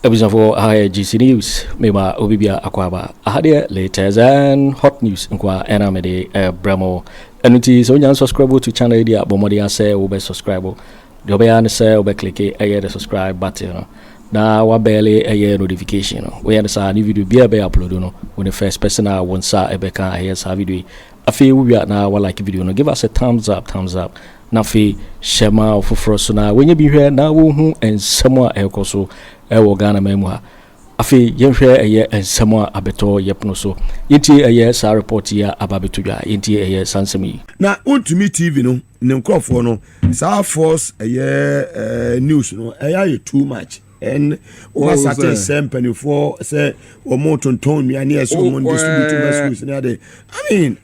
episode for GC News. Mema Obibia Akwaba. Ahade latest and hot news. Nkwa enamede bramo. Enuti so nyan subscribe to channel dia bomodi ase obe subscribe. The obe an say obe click the subscribe button. Na wa bele notification. We understand new video be upload no. When the first person won sa ebe kan sa video. Afi we na wa like video no. Give us a thumbs up. Nafi shema oforo so na when you be here na wo hu ensemo ekoso ewo Ghana memwa afi yenhwe ensemo abeto yepno so yiti sa report ya ababetudwa yiti sansemi na Wontumi TV no ne nkrofo no sa force news no too much and one certain company for say o motonton mi ani eso mo distribute messages na dey I mean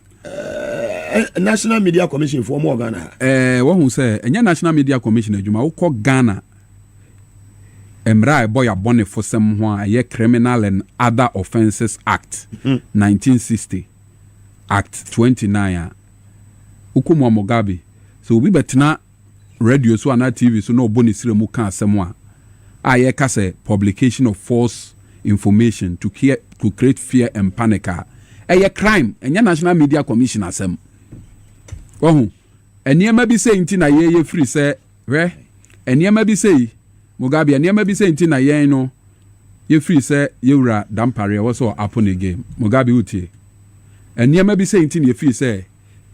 National Media Commission for more Ghana. What who say? Enya National Media Commission adwuma wo call Ghana. Emra boy abone for some one Criminal and Other Offences Act 1960 Act 29. Ukumu Mugabe. So we betna radio so na TV so no boni sire mu kan asem a ka say publication of false information to create fear and panic. Crime. Enya National Media Commission asem. Ohu eniema bi say nti na ye free say we eniema bi say Mugabe eniema bi say nti na ye no ye free say ye wura Dampare wo so happen again Mugabe utie eniema bi say nti na ye free say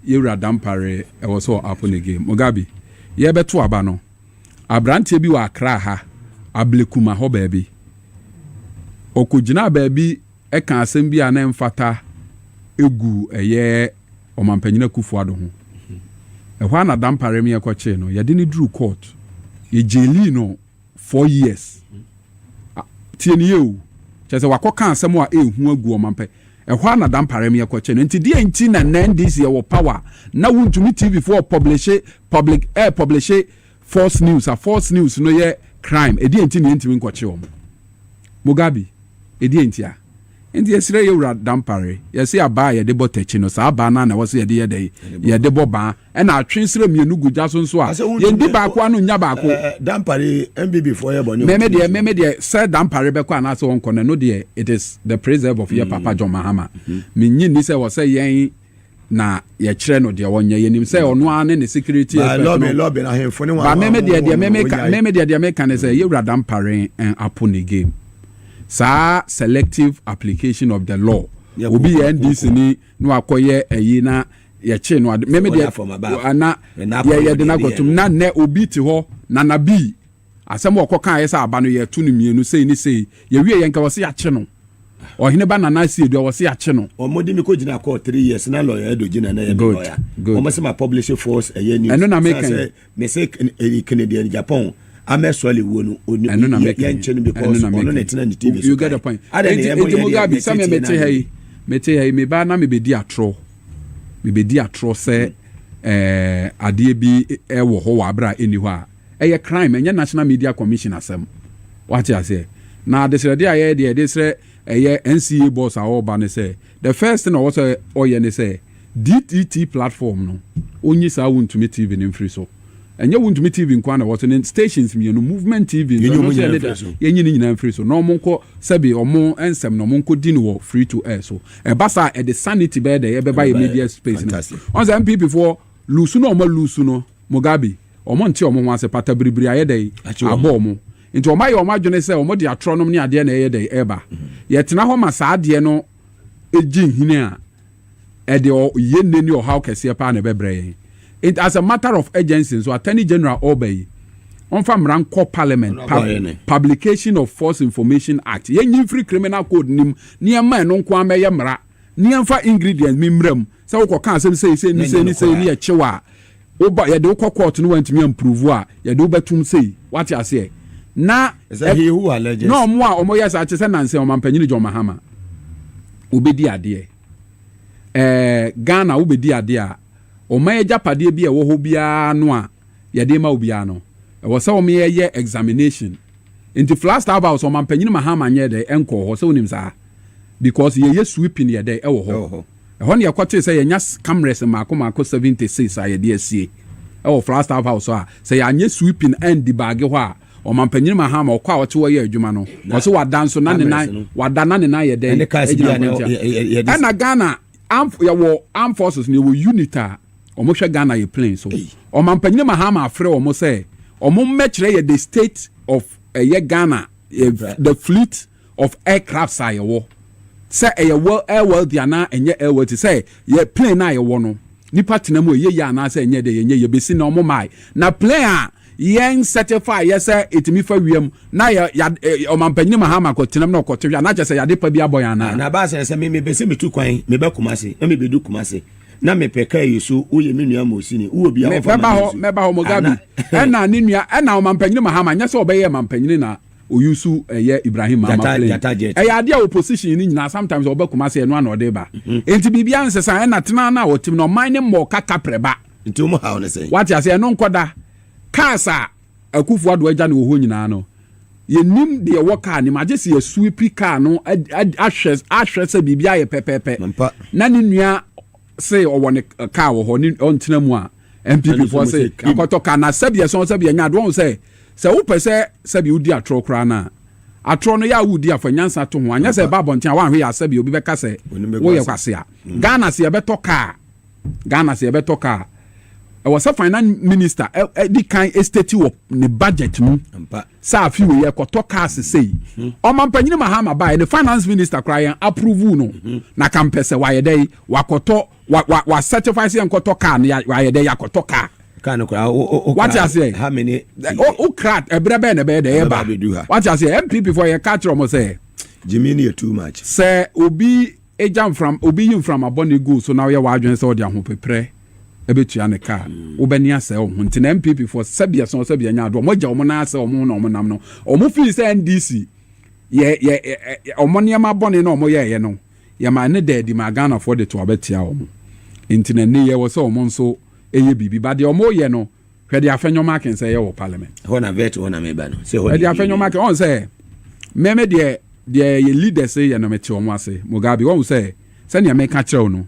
ye wura Dampare wo so happen again Mugabe ye beto aba no abrante bi wa Accra ha ablekuma ho baabi okugina baabi e kan asem bi ana mfata egu omampanyina Akufo Addo ho ehwa na Dampare me ekwache no ye de ni dru court ye jeli no 4 years tieni ye chese wakoka asem a ehu agu omampa ehwa na Dampare me ekwache no nti die nti na NDC ye wo power na Wontumi TV for publish false news no ye crime edie nti ne ntimi nkwache om Mugabe edie nti a Enti esire ye wura Dampare yesi aba ye de botechi no sa aba na wo se ye de boba e na atwensire mienu guja so a ye ndi ba ko anu nya ba ko Dampare MBB for ye boni meme de say Dampare be ko na so won kono no de it is the preserve of your papa John Mahama me nyi ni say wo say yen na ye kire no de wonye yenim say ono ane ne security lobby na hemfo ne wa ba meme de me kan say ye wura Dampare en upon the game. Sa selective application of the law obi NDC ni no akoye na ye che no meme de ana ye de na gotum na ne obi ti ho na bi asem okoka ye sa aba no ye tu no mienu sei ni sei ye wie ye nka wo se ya che no ohene ba na si edu wo se ya che no omodi mi ko gina court 3 years na lawyer edo gina na ye lawyer o se ma publish force news eno na make me say Kennedy Agyapong ameswali wonu yenchenu because ono netina ni TV you get the point Mugabe Sammy mete hey me ba na me bedi atro se ade bi ewo ho wa bra eni ho a crime enya National Media Commission asem what you say na desire aye de desire NCA boss a oba ne say the first thing was oye ne say DTT platform no onyi sa Wontumi TV ni free so and you Wontumi TV in Kwana was in stations me no movement TV you free so no monko sebi omo ensem no monko dinu free to air so e basa e the sanity be there e buy media space on the MPP for lusu no Mugabe omo nti omo ho ase pata bribri aye dey abo omo nti omo aye omo adwene se omo de atronom ne ade na aye dey eba ye tena ho ma sa ade no ejin hine a e de ye neni o how kese pa na bebre. It as a matter of urgency, so Attorney General Obey on from Ranko Parliament Publication of False Information Act. Yen free criminal code nim near man on kwame yamra near for ingredients mimrem. So can say ni near chewa. Oba ya do court no want me improve wa ya do betum say what you say. Na he who alleges no more or more yes I just say on Mampanyini John Mahama. Ubedi ade. Ghana ubedi ade. O ma Japade bi e wo ho bia no a ye de ma obia no e wo se o me ye examination into last house o Mampanyini Mahama nye de enko ho se onim sa because ye sweeping ye de e wo ho e ho ne ye kwache se ye nya cameras mako 76 a ye de asie e wo last house a se ye anye sweeping and the bag ho a Omampanyin Mahama okwa wote wo ye adwuma no wo so wadan so na ne nan wadana ne nan ye den na Ghana armed forces ne wo unita omo hwe Ghana ye plane so Omampanyin Mahama afre omo say omo mekire ye the state of ye Ghana the fleet of aircraft say wo say airworthy ana enye airworthy say ye plane na ye wo no nipa tenamu ye ya na say enye de ye besi na omo mai na plane a yen certify yes etimi fa wiem na ya Omampanyin Mahama ko tenam na ko twa na say yade pa bi aboyan na ba say me besi me tu kwan me be kumase na me be du kumase na me peka yesu uye me nua mosini uwo bia ofa me ba ho Mugabe na ne nua na Omampanyin Mahama nya say obeye Omampanyin na oyusu eye Ibrahim Mahama ade a opposition ni nyina sometimes obekuma say no na odeba enti bibia nsesa na tena na otim no mine mo kaka preba enti mo ha on say what you say no nkoda kasa Akufo Addo agya na oho nyina no ye nim de woka ni magesi ye sweep car no ahwe se bibia ye pepepe na ni nua say owone car wo ho ni ontena mu a MPP for say akoto ka na sabia so sabia nya do say se wo pese sabi udi atro kra na atro no ya wudi afanyansa to ho anya se ba bonten a wan hwe ya sabi obi be ka se wo ye kwase a Ghana se ye beto ka I was a finance minister the kind estate wo ne budget mu sa afi we ye koto ka se sei Omampanyin Mahama ba the finance minister cry approve no na kampese wa ye dey wakoto wa certify se koto ka na wa ye dey yakoto ka kan ko what you say how many crat ebrebe na be dey ba what you say MPP for your catch almost say Jimmy too much say obi ejam from aboni go so now you wa adwen say odi ahopepre ebetua ne ka obani ase o nti na MPP for sabia nya ado mo gya o mo na ase o mo na o mo nam no o mo feel say NDC ye o mo ne ma boni na o mo ye no ye ma ne dedi ma Ghana for the to abetia o mo nti na ne ye wo so o mo nso eye bibi ba de o mo ye no hwe de Afenyo Markins say ye wo parliament ho na vet ho na me ba no say ho de Afenyo Markins on say meme de ye leaders say ye no meti o mo ase Mugabe won say ne me ka kire o no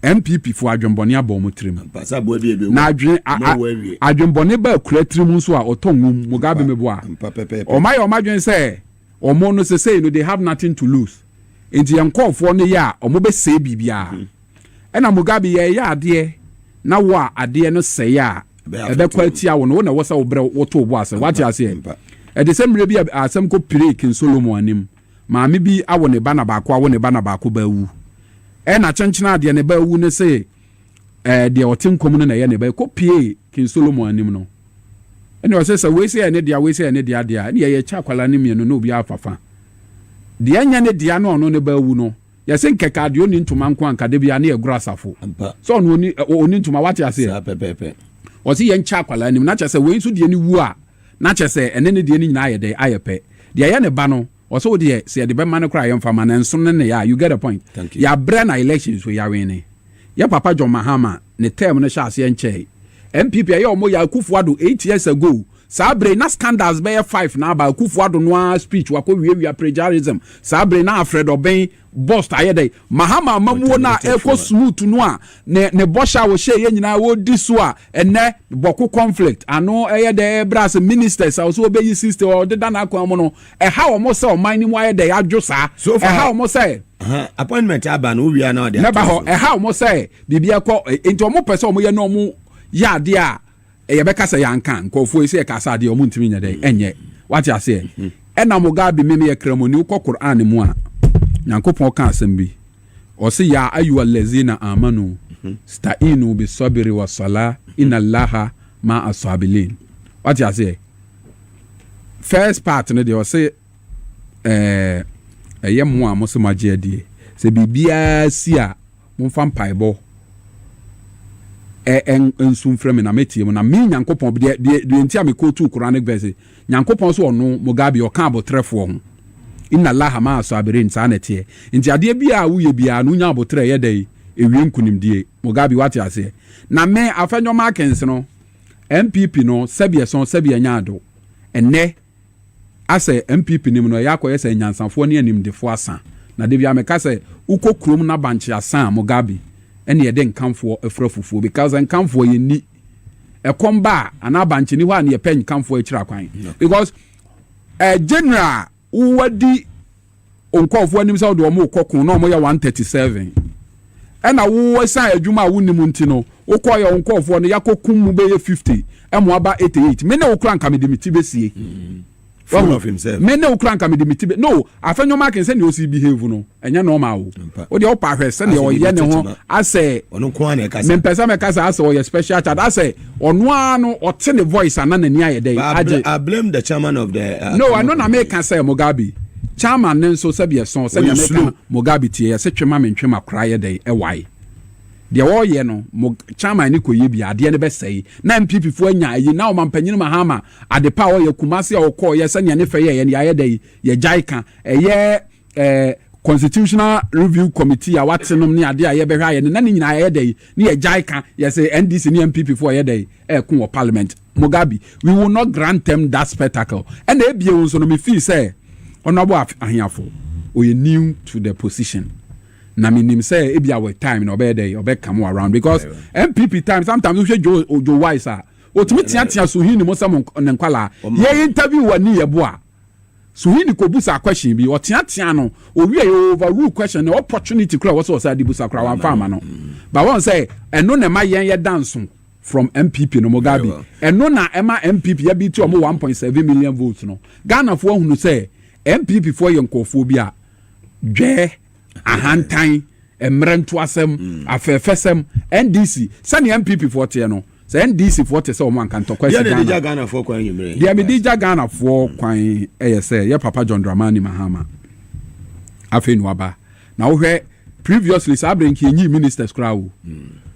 MPP for adwembone abom trim pasa bo bi na adwembone ba kura trim so a otongum Mugabe mebo a o mai o madwen say o mo no say no they have nothing to lose enti yankofo no ya o mo be say bibia e na Mugabe ye ya ade na wo ade no say a ebe kwati a wo no na wo sa wo bre wo to bo ase what you say e de sem re bi asem ko pire kin Solomon anim maame bi awo ne ba na ba ko awo ne ba na ba ko ba wu na chenchena de ne ba wu ne se de otinkom no na ye ne ba ko pie kin Solomon anim no ene o se we se ne dia we se ne dia dia ne ye cha kwala ne mienu no obi afafa de anya ne dia no no ne ba wu no ye se nkeka de oni ntuma nko anka de bia ne ye grasafo so no oni ntuma wate ase o se ye ncha kwala anim na che se we nso de ne wu a na che se ene ne de ne nyina aye de ayepe de ye ne ba no also de say the man cry am fama na nso ne ya you get a point ya bre na elections we ya win ya papa John Mahama ne term no sha ase nche MPP ya omo ya Akufo Addo 8 years ago sabre na scandals be 5 na ba Akufo Addo no speech wa ko wiewia plagiarism sabre na Alfred Oben boss ayede Mahama mamuo na eko smooth no a ne bosha wo she ye nyina wo diso a ene boku conflict ano ayede brass ministers also be yi sister o de na akwa mo no e ha o mo se o man ni mo ayede adwosa e ha o mo se appointment aba no wia na o de na ba ho e ha o mo se bibia ko enti o mo pese o mo ye no mo ya de a e ye be kasa yanka nkofo ese e kasa de o mo ntimi nya de enye what you say e na Mugabe meme ye kramoni ko Quran mu a Nyankopon ka asem bi o se ya ayu allazina amanu sta'inu bis sabri was sala inna allaha ma asabilin what you say first part no de o se ye mo a mo se magye die se bibia si a mo fam paibo ensum frame na metie mo na me Nyankopon de ntia me ko tu Quranic verse Nyankopon so ono Mugabe o ka abotrefo ho inna allaha ma asabirin sanete nti ade bia wo ye bia no nya abotre ye dai ewie nkunimdie Mugabe wate ase na me Afenyo Markins no MPP no sabia nya ado enne ase MPP nim no yakoye se nyansafo ne animdefo asa na de bia me ka se ukokrom na banche asa Mugabe ene ye de nkamfo afrafufuo because nkamfo ye ni comba and abanchini one ye pen come for a kwan because general wadi onko for nim say do mo kokun no mo ya 137 and na wo say adwuma wonimu ntino wo koy onko for no yakokum mu be 50 e mo aba 88 me na wo kran kamedimiti besie full of himself me na wo kran kamedimiti be no Afenyo Markins say no si behave no enya normal wo de wo pa hwe say ne o ye ne ho ase ono kwa na kasa me pesa me kasa ase o ye special chat ase ono anu o te ne voice anana ni ayede I blame the chairman of the no I know na me can say Mugabe chairman nso sabia son say me Mugabe tie say twema me twema kraye dey e wai de wo ye no chairman ni koye bia de ne be sei na MPP fo anya ayi na o mampanyin Mahama adepa wo ye kumase o ko ye sanya ne fe ye ye ayede ye jaika ye Constitutional Review Committee a watenom ni ade a ye behwa ye na ni nyina ye dey ni ye jaika ye say NDC ni MPP for ye dey kun parliament Mugabe we will not grant them that spectacle and e bie won so no me feel say honorable ahiafo we new to the position na minim say e bia with time no be dey obe come around because MPP time sometimes we Joe wise otumi tia so hi ni mo sam nkwala ye interview wani ye boa so he ni ko busa question bi o tia no o wi overrule question no opportunity kura what was adi busa kura wan farm no but one say eno na ma ye dance from MPP no Mugabe eno na ema MPP ya bi ti o mo 1.7 million votes no Ghana fo hunu say MPP for ye nkofo bi a dwe ahantan emrentu asem afefesem NDC sani MPP for tie no say NDC for tie say o man kan to question Ghana for kwan yimre dia me dija Ghana for kwan say ye papa John Dramani Mahama Afenyo aba na wo hwe previously sabrenki nyi ministers crowd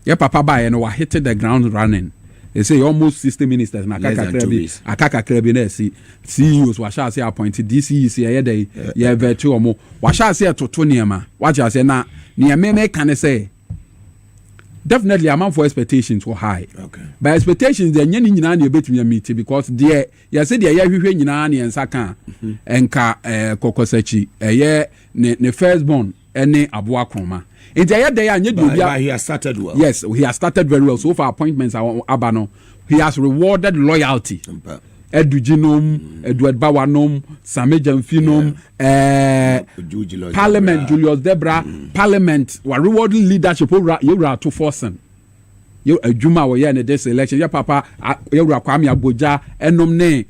ye papa ba ye no wa hit the ground running. They say almost 60 ministers na akaka krebi na si CEOs wa sha say appointed DCEC ye dey ye vetu omo wa sha say toto niema wa sha say na niema me kan say definitely amount for expectations were high. Okay. But expectations they nyani nyina na ebetumi meet because there you say there ye hwehwe nyina na ensa kan enka kokosachi ye ne firstborn ene aboa kroma. He has started well. Yes, he has started very well. So far appointments are Abano. He has rewarded loyalty. Edujinom, Edward Bawanom, Sammy Gyamfi Parliament, Julius Debra, Parliament were rewarding leadership. You Ato Forson. You Juma were in this election. Your papa, you Kwame Abuja, enomne.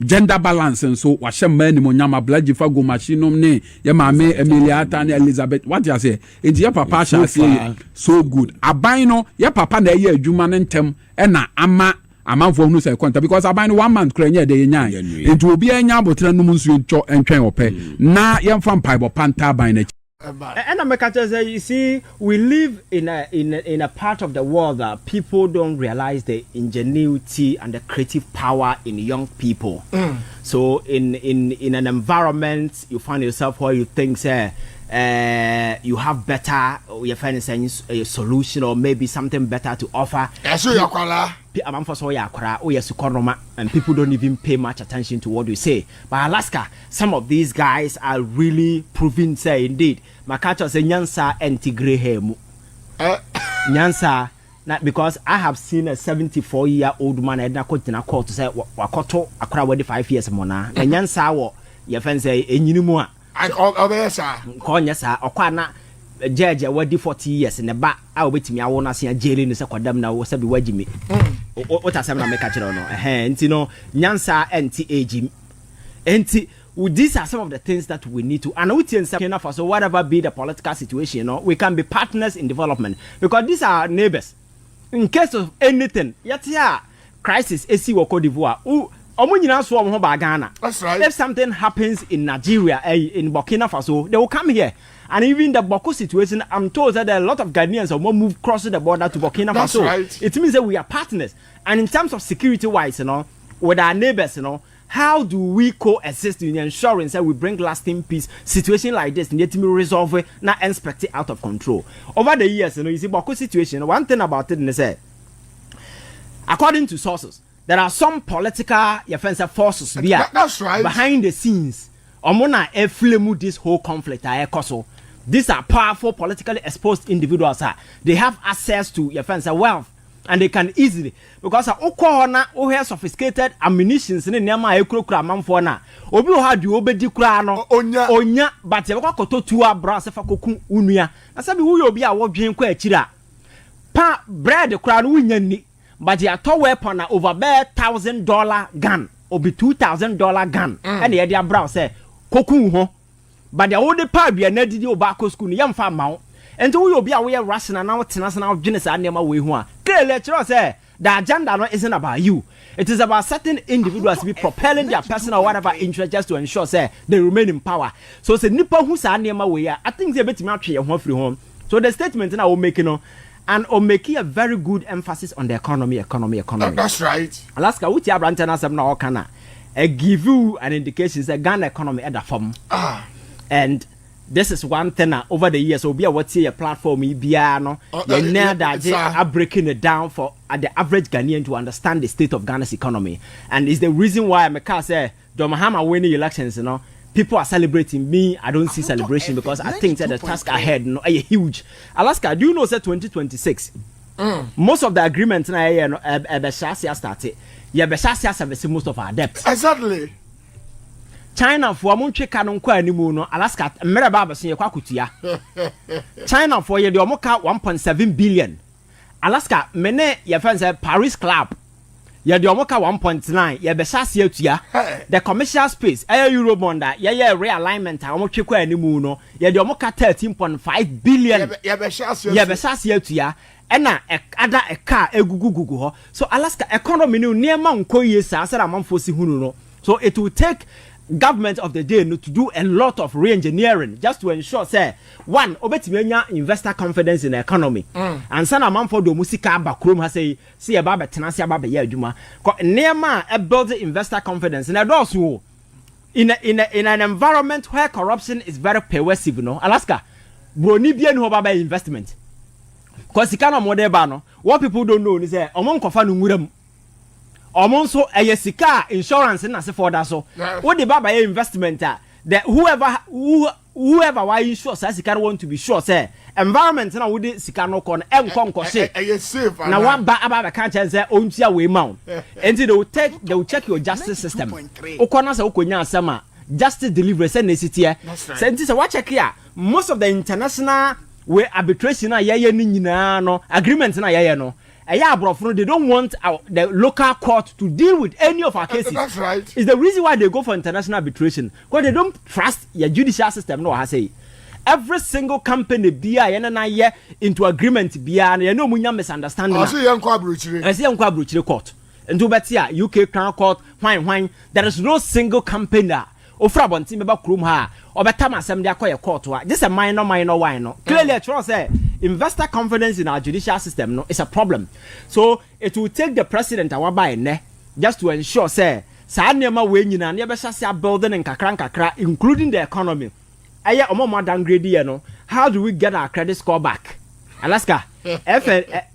Gender balance and so washem many monyama blood fago machine ne ya mame Emiliata and Elizabeth what you say it your papa shall say so good abino your papa na ye adwuma ntem na ama amanfo hu say kwanta because abino 1 month krenye de nyan into obi anya botra num nsu ntwo entwen ope na yemfa mpaibo panta ban na and America say you see we live in a part of the world that people don't realize the ingenuity and the creative power in young people. So in an environment you find yourself where you think say you have better you find a solution or maybe something better to offer. And people don't even pay much attention to what you say. But Alaska, some of these guys are really proving say indeed. Makacho say nyansa anti-grey hair. Nyansa, because I have seen a 74-year-old man at Nakotina court to say Wakoto akra wedi 5 years mona. Na nyansa wo ye fen say enyinimu a. Obesa. Konya sa okwana judge wedi 40 years ne ba a obetimi awo na se jail ni se kwadam na wo sabi wagimi. What asem na make achiro no enti no nyansa anti age enti these are some of the things that we need to and we for so whatever be the political situation we can be partners in development because these are neighbors in case of anything yet here crisis esi wo Cote d'Ivoire omunyina so omo ba Ghana. That's right. If something happens in Nigeria in Burkina Faso they will come here. And even the Boko situation, I'm told that there are a lot of Ghanaians who move crossing the border to Burkina Faso. That's right. It means that we are partners. And in terms of security-wise, with our neighbors, how do we coexist in ensuring that we bring lasting peace? Situation like this, need to be resolved, not expect it out of control. Over the years, you see Boko situation. One thing about it is that, according to sources, there are some political forces that's right. behind the scenes. Omona eflemu this whole conflict these are powerful politically exposed individuals. They have access to wealth. and they can easily because okona o have sophisticated ammunitions ne nema ekrokura manfo na obi o ha de obedi kura no onya but e kwakoto tu abra se fa koku unua na sabi wo obi a wo dwen kwa akira pa bread kura no unya ni but ya to weapon na over $1,000 gun obi $2,000 gun and ye dia bra say koku ho but ya wo de pa bia na didi oba ko school ni yamfa mawo enti wo obi a wo ye rational na wo tena na wo dwene sa nema we hu a clearly chiro say the agenda no isn't about you. It is about certain individuals be propelling their personal whatever interest just to ensure say they remain in power. So say nipa hu sa nema we ya I think they betimi atwe ye ho free home. So the statement na we making no and making a very good emphasis on the economy. That's right. Alaska wuti abrante na asem na o kana give you an indication say Ghana economy at the form. And this is one thing over the years so be a what's a platform bia no are breaking it down for the average Ghanaian to understand the state of Ghana's economy, and it's the reason why I say Mahama winning elections, you know, people are celebrating. Me, I don't see celebration because I think that the task ahead no are huge. Alaska, do you know that 2026 most of the agreements started service most of our debt. Exactly. China for amontwe kanon kwa animu no Alaska mere ba abeso ye kwa kutua China for ye de omoka 1.7 billion Alaska mene ye fancy Paris Club ye de omoka 1.9 ye be shase atua the commercial space Eurobond ye realignment a omotwe kwa animu no ye de omoka 13.5 billion ye be shase atua ena ada eka egugugugu ho so Alaska economy no niema nko ye sa asara manfo si hunu no so it will take government of the day to do a lot of re-engineering just to ensure say one obetimi investor confidence in the economy and sana man for do musika bakrom ha say see e ba betena se aba be ya adwuma nema build investor confidence na do in an environment where corruption is very pervasive no Alaska broni bia ni ho ba investment cause kana mo de ba no what people don't know is say omon kofa no nwuram omonso sika insurance na se for that so what the baba investment that whoever why insure sika want to be sure say environment na wo de sika no kon enkonko se safe na wa ba aba ka chan say ontua we ma and they will check your justice system ukona say ukonya asema justice delivery say na sitie say nti say wa check ya most of the international we arbitration na yeye ni nyina no agreement na yeye no they don't want the local court to deal with any of our cases. That's right. It's the reason why they go for international arbitration. Because they don't trust your judicial system. No, I say. Every single company be into agreement be no munya misunderstanding. I see young court. And to betia UK Crown Court, wine. There is no single company ofra bonti meba krum ha obeta masem de akoye court wa this a minor wine no clearly I trust say investor confidence in our judicial system no is a problem so it will take the president awaba ene just to ensure say sa nema we nyina na be hye building and kakra including the economy aye omo downgrade ye no how do we get our credit score back Alaska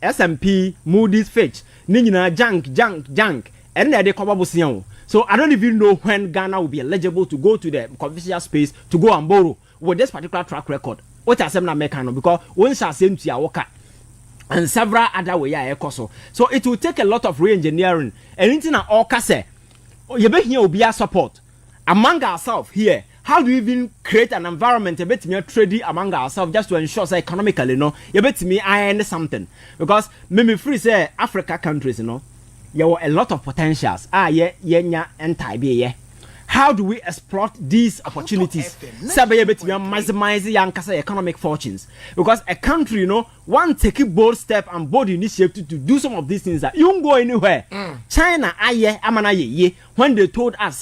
S&P Moody's Fitch ni nyina junk and they probably see. So I don't even know when Ghana will be eligible to go to the commercial space to go and borrow with this particular track record. What I say na make no because one shall same to your and several other way so it will take a lot of re-engineering and anything all say you be here will be a support among ourselves here. How do we even create an environment a bit more trading among ourselves just to ensure say economically you bet me I end something because me free say Africa countries there were a lot of potentials. How do we exploit these opportunities? Maximize young economic fortunes. Because a country, one take a bold step and bold initiative to do some of these things that you won't go anywhere. China, when they told us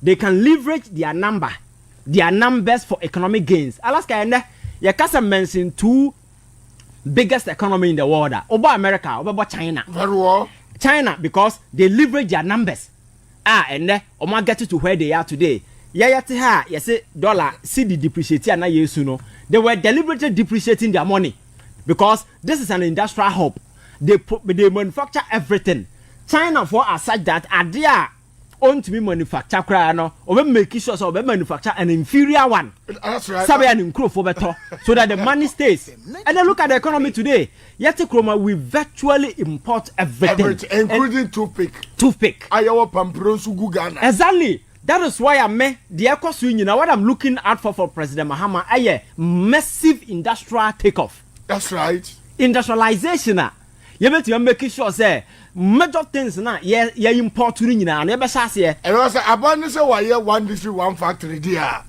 they can leverage their numbers for economic gains. Alaska and you can mention two biggest economy in the world. Over America, over China. Very well. China because they leverage their numbers. And then Oma get to where they are today. Dollar CD depreciating na yesu they were deliberately depreciating their money because this is an industrial hub. They manufacture everything. China for as such that on to be manufacture cry no or make sure so manufacture an inferior one. That's right. Sabe an incredible better so that the money stays. And then look at the economy today. Yet we virtually import everything including toothpick. Ayawa pampronsu Ghana. Exactly. That is why I met the eco swing. You know what I'm looking out for President Mahama? A massive industrial takeoff. That's right. Industrialization. You better make sure say major things na yeah import to you na never say. And also abundance why one district one factory there.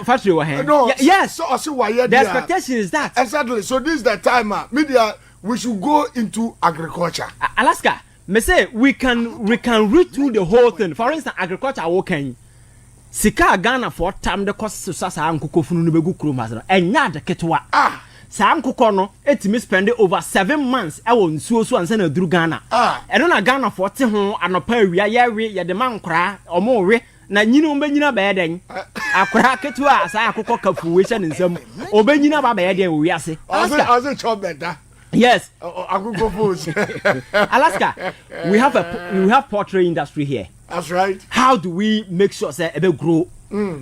Factory no, yes. So also why the expectation is that exactly. So this is the time media we should go into agriculture. Alaska. Me say we can read through the whole thing. For instance, agriculture working. Sika Ghana for time the cost to sasa ankuko funu no begu krom has no. Enya de ketwa. Sa ankuko no etimi spend over 7 months e won nsuo so ansa na duru Ghana. Eno na Ghana for te ho anopa awia ye de man kra omo we na nyina obenyina ba yeden. Akra ketwa sa akukọ kafu we hye nsam. Obenyina ba yeden we wiase. Ase chop better. Yes. Alaska, we have poultry industry here. That's right. How do we make sure that they grow,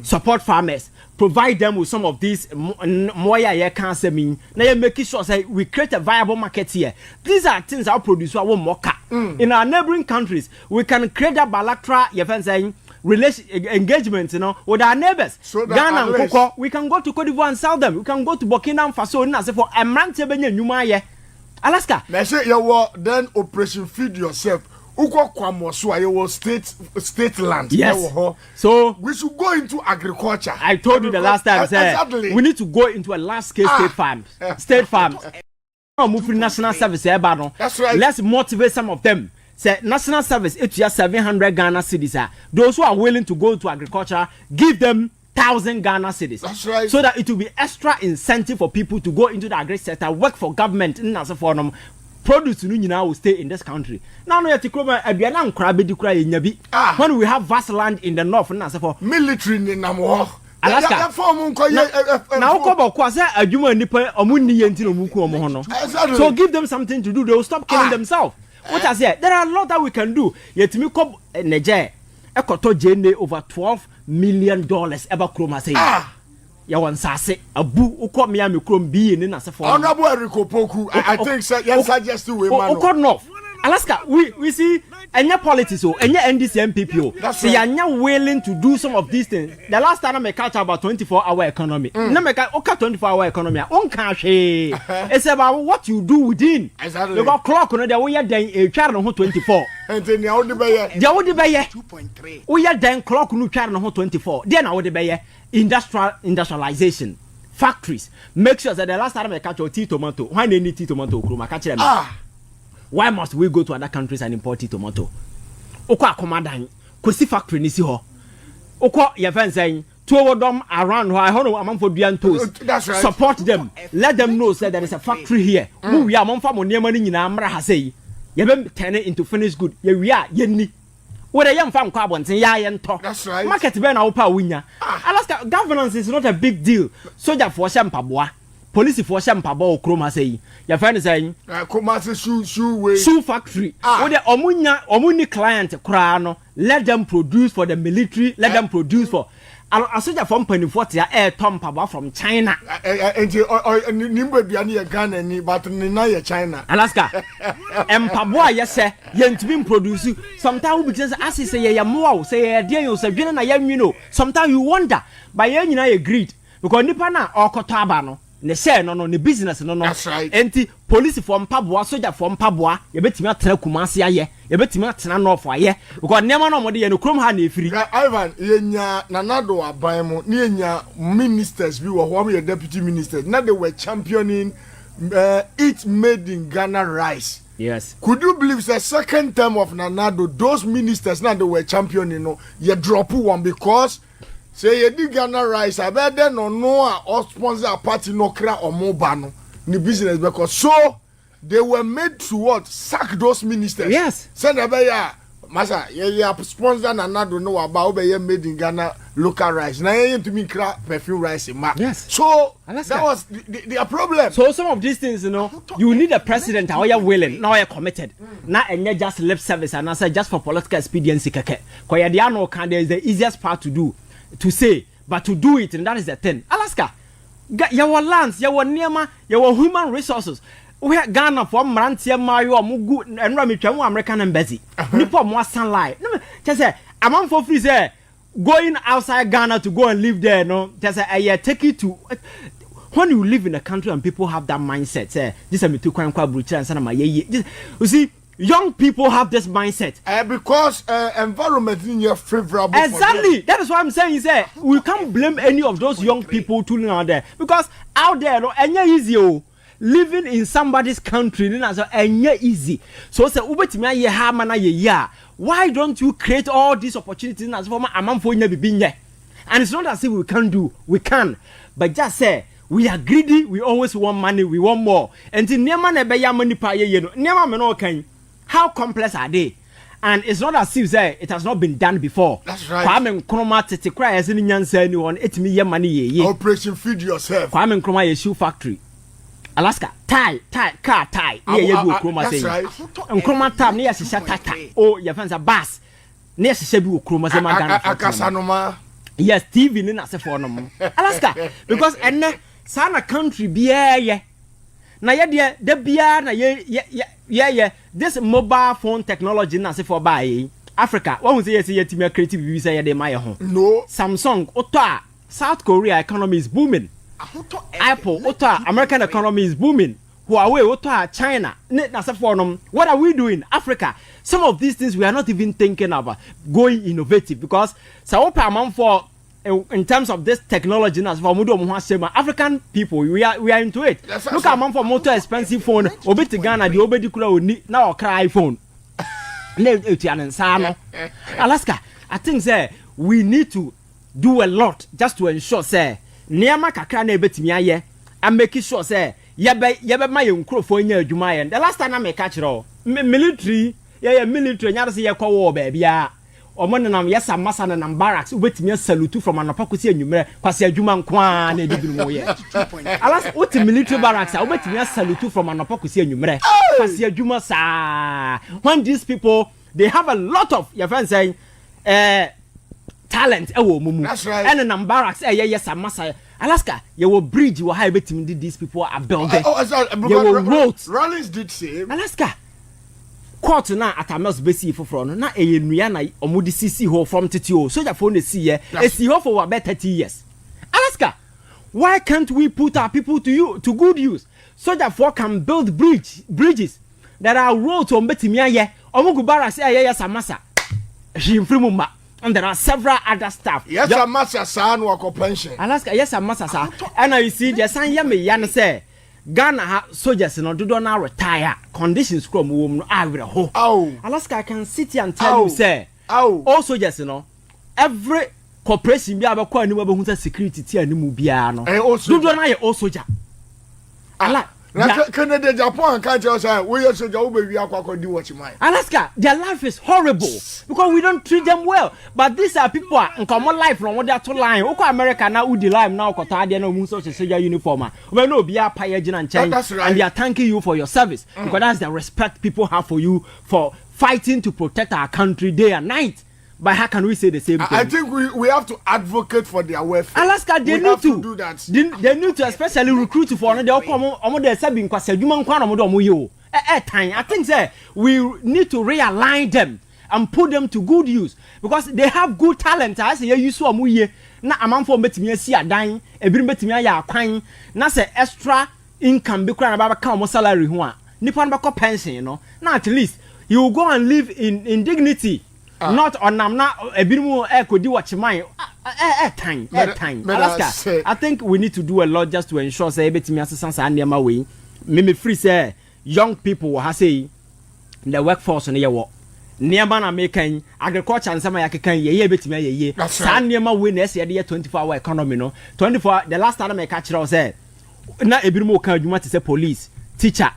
support farmers, provide them with some of these moya cancer mean? Now you make sure that we create a viable market here. These are things our produce our mocha. In our neighboring countries, we can create a bilateral saying engagement, with our neighbors. So Ghana and Coco, we can go to Cote d'Ivoire and sell them. We can go to Burkina Faso and say for a month Alaska. Let's say you were then Operation Feed Yourself. Uko Kwamosu, you were state land. Yes. So we should go into agriculture. I told you the last time. Exactly. We need to go into a large scale state farms. Moving national service. That's right. Let's motivate some of them. Say national service. It's just 700 Ghana cedis. Those who are willing to go into agriculture, give them 1,000 Ghana cedis. That's right. So that it will be extra incentive for people to go into the agri sector, work for government, produce will stay in this country. Now when we have vast land in the north, military in Namor. Alaska. So give them something to do. They will stop killing themselves. What I say, there are a lot that we can do. Yet me come Niger. Ekoto jene over $12 million ever chroma say. Ya wan sase abu uko Miami chrome be in as a form. Honorable Eriko Poku, I think so. Yes, suggest to we man. Uko north. Alaska, we see any politics or any NDC MPP. They are now willing to do some of these things. The last time I catch about 24-hour economy. Now make 24-hour economy. On cash. It's about what you do within. Exactly. You got clock on the way you're then a child on 24. And then you the bay. The old bay 2.3. We are then clock no child on 24. Then I would be industrialization. Factories. Make sure that the last time I catch your tea tomato. Why they need tea tomato? Catch them. Why must we go to other countries and import tomato? Oko akomadan, kosi factory ni si ho. Oko your friend saying, two of them around who I know among for toast. That's right. Support them. Let them know that there is a factory here. We are among family money in Amra Hasei. You been turn it into finished good. Yeah, we are yenni. What a young farm carbon say ya and talk. That's right. Market ben opa winya. Alaska governance is not a big deal. Soldier for shampabwa. Police for shampabo chroma say. Your friend is saying shoe factory. With the omuni client crano, let them produce for the military, let them produce for a soldier from Penny 40 air Tom Paba from China. And Nimba Biani Ghana, but Nina China. Alaska. And Pabwa, yes, sir, yen to be produced. Sometimes because as I say, ya more, say, dear, you say, you know, sometimes you wonder, by any I agreed. Because Nipana or Kotabano. Ne say no the business no. That's right. Enti police from Pabwa, soldier from Pabwa, you betimi atena Kumasi aye, you betimi atena North aye. Because nema no mode ye no krom ha na efiri. Ivan, yenya nanado aban mo, ni yenya ministers bi wo ho deputy ministers. Now they were championing it made in Ghana rice. Yes. Could you believe the second term of Nanado, those ministers now they were championing you drop one because say you did Ghana rice, I bet then or sponsor a party no cra or mobile no business because so they were made to what sack those ministers. Yes. Send a masa ye sponsor na nado no about obey made in Ghana local rice. Na ye to me crack perfume rice in ma. Yes. So that was the problem. So some of these things, you know, you need a president how you're willing, now you're committed. Not and not just lip service and answer just for political expediency keke. Kwa the ano can is the easiest part to say, but to do it, and that is the thing. Alaska, your lands, your nema, your human resources. We have Ghana for Marantia Mario Mugu and Ramichamu American embassy. Nipo more sunlight. No, just say a man for free say going outside Ghana to go and live there. No, just say I take it to when you live in a country and people have that mindset. Say this is me too quite brutal and sana ye. You see, young people have this mindset. Because environment in your favorable. Exactly. That is why I'm saying say we can't blame any of those young people tooling out there because out there no any easy. Living in somebody's country is easy. So say why don't you create all these opportunities as for and it's not as if we can't do, we can. But just say we are greedy, we always want money, we want more. And how complex are they? And it's not as if say it has not been done before. That's right. Kwame Nkrumah tete cry as any nyansa anyone it me money Operation Feed Yourself. Kwame Nkrumah shoe factory. Alaska, car tie. Yeah, Nkrumah say. Nkrumah tab near Shisha Tata. Oh, your fans are bass. Near Shishabu Nkrumah say Akasanoma. Yes, TV Nina say for no. Alaska, because and sana country be na ye de bia na ye this mobile phone technology na say for buy Africa. What we say ye team creative we say ye dey my home. No. Samsung, Otta, South Korea economy is booming. Apple, Otta, American economy is booming. Huawei, Otta, China. What are we doing? Africa. Some of these things we are not even thinking about going innovative because for in terms of this technology, African people we are into it. Look at man for motor expensive phone. Obeti Ghana the obedi kula now cry iPhone. Alaska, I think we need to do a lot just to ensure Niama kakra na ebetimi aye and make sure say yebe ma ye nkrofo nya adwuma ye. The last time I make catch military military nya say ye kwa war ba bia omo nenam yesa masa na barracks ubetimi salute from anapa kosi anwumere kwase adwuma nkwa na edibiri mo ye. Alas what military barracks ubetimi salute from anapa kosi anwumere kwase adwuma sa. When these people they have a lot of your friends saying talent mumu. That's right. And in barracks yes massa Alaska you will bridge you how betting these people are building. Rollins did say Alaska court na atamas besi for na enua na omudi cc ho from titio so ja phone see here see ho for about 30 years. Alaska, why can't we put our people to good use so that for can build bridges that are roads on betimi aye omugu barracks yes massa himfrimuma. And there are several other stuff. Yes, a master son work pension. Alaska, yes, a master sir. And I see the son Yan say Ghana soldiers no do not retire. Conditions from womb I will ho. Alaska, I can sit here and tell you say all soldiers every corporation be able to security tia ni mu bia no. Do not all soldier. Kennedy Agyapong can't tell us we are soldier we are do what you mind. Alaska, their life is horrible because we don't treat them well. But these are people in common life from what they are to line. Oko America now who the line now kota they no muso soldier uniform. We no be a payagin and change and they are thanking you for your service because that's the respect people have for you for fighting to protect our country day and night. But how can we say the same thing? I think we have to advocate for their welfare. Alaska, they need to do that. They need to especially recruit for another I think we need to realign them and put them to good use because they have good talent. I say you saw na amanfo betimi asi adan ebirim betimi aya akwan na say extra income be kran about ka salary ho a nipa no be pension no na at least you will go and live in dignity. Not on na ebirim kodi watchman time. Alaska, I think we need to do a lot just to ensure say betimi asesa sa ndema we me free say young people ha say the workforce no ye wo niema na making agriculture and some yakekan ye betimi ye sa niema we na ese de 24-hour economy no 24 the last time I catch say na ebirim o kan adwuma to say police teacher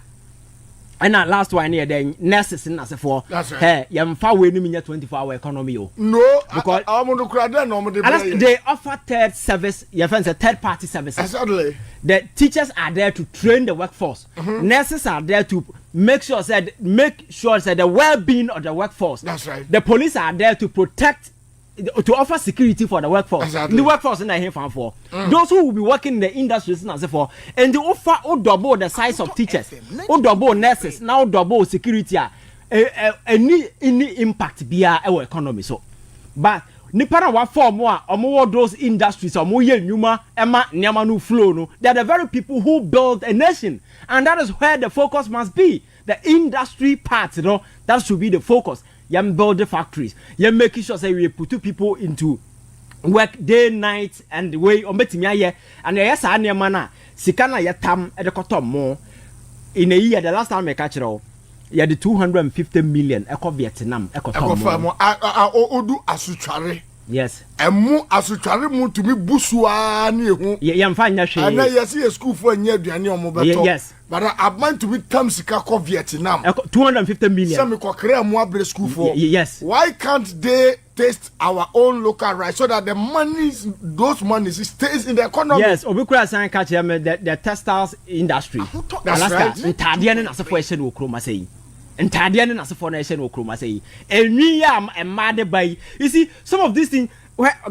And that last one here, then nurses in as for. That's right. Hey, Gyamfi we no 24-hour economy. No, because I'm on the crowd. They offer third service. Your friends, third party services. Exactly. The teachers are there to train the workforce. Nurses are there to make sure that the well-being of the workforce. That's right. The police are there to protect, to offer security for the workforce. Exactly. The workforce in the here for those who will be working in the industry and they offer double the size of teachers, double nurses, now double security. Any impact be our economy. So, but nipa na wa form wa omo those industries omo ye nyuma ema nyama no flow no, they are the very people who build a nation, and that is where the focus must be. The industry part, you know, that should be the focus. You build the factories, you making sure say we put people into work day night and the way ombetimi aye, and yes anyama na sika na yetam e de kotom mo in a year. The last time I catch it all, you had the 250 million eco Vietnam eco odu asutware. Yes. Emu asutware mu to me busua na ehu. Yamfa nya hwe. And yes see school for nya aduane omo beto. Yes. But I want to be tam sika ko Vietnam. 250 million. Some ko krea mu abre school for. Yes. Why can't they taste our own local rice so that the monies, those monies stays in the economy? Yes, obikura san catch the textiles industry. That's right. Ntade na asefo ehye no kroma sei. Ntade na asefo na ehye no kroma sei. Enwi ya emade bai. You see, some of these things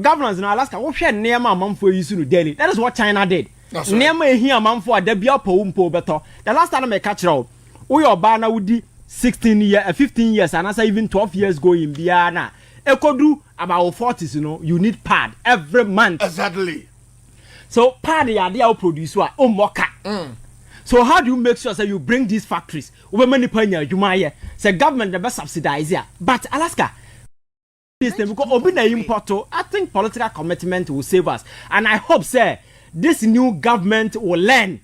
governors in Alaska wo hwe neema amanfo yisu no daily. That is what China did. Neema ehi amanfo adabia powumpo beto. The last time I catch row, we oba na wudi 15 years and even 12 years going bia na ekodu about 40s, you know, you need pad every month. Exactly. So pad ya dey produce wa o moka. So how do you make sure that you bring these factories? We many panya adwuma say government the best subsidize here. But Alaska this thing because obi na importo, I think political commitment will save us. And I hope say this new government will learn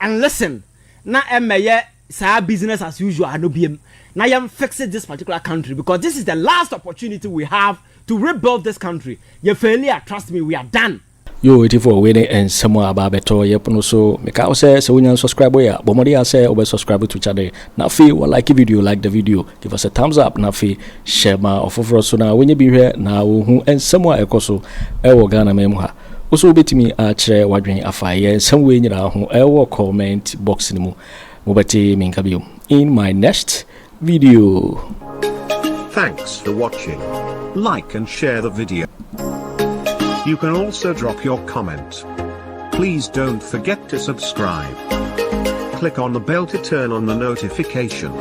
and listen. Na emeye say business as usual anobiem. Now I am fixing this particular country because this is the last opportunity we have to rebuild this country. You failure, trust me, we are done. Yo, waiting for winning and someone about better. Yep, so make out say so when you subscribe, yeah, but more I say over subscribe to channel. Now feel well, like the video, give us a thumbs up. Now feel share my offer for us. So now when you be here now, and someone else Ghana memoir. Also bet me otchere wadwin afaye some way nyina ho comment box ni mu mobati minkabium in my next video. Thanks for watching. Like and share the video. You can also drop your comment. Please don't forget to subscribe. Click on the bell to turn on the notification.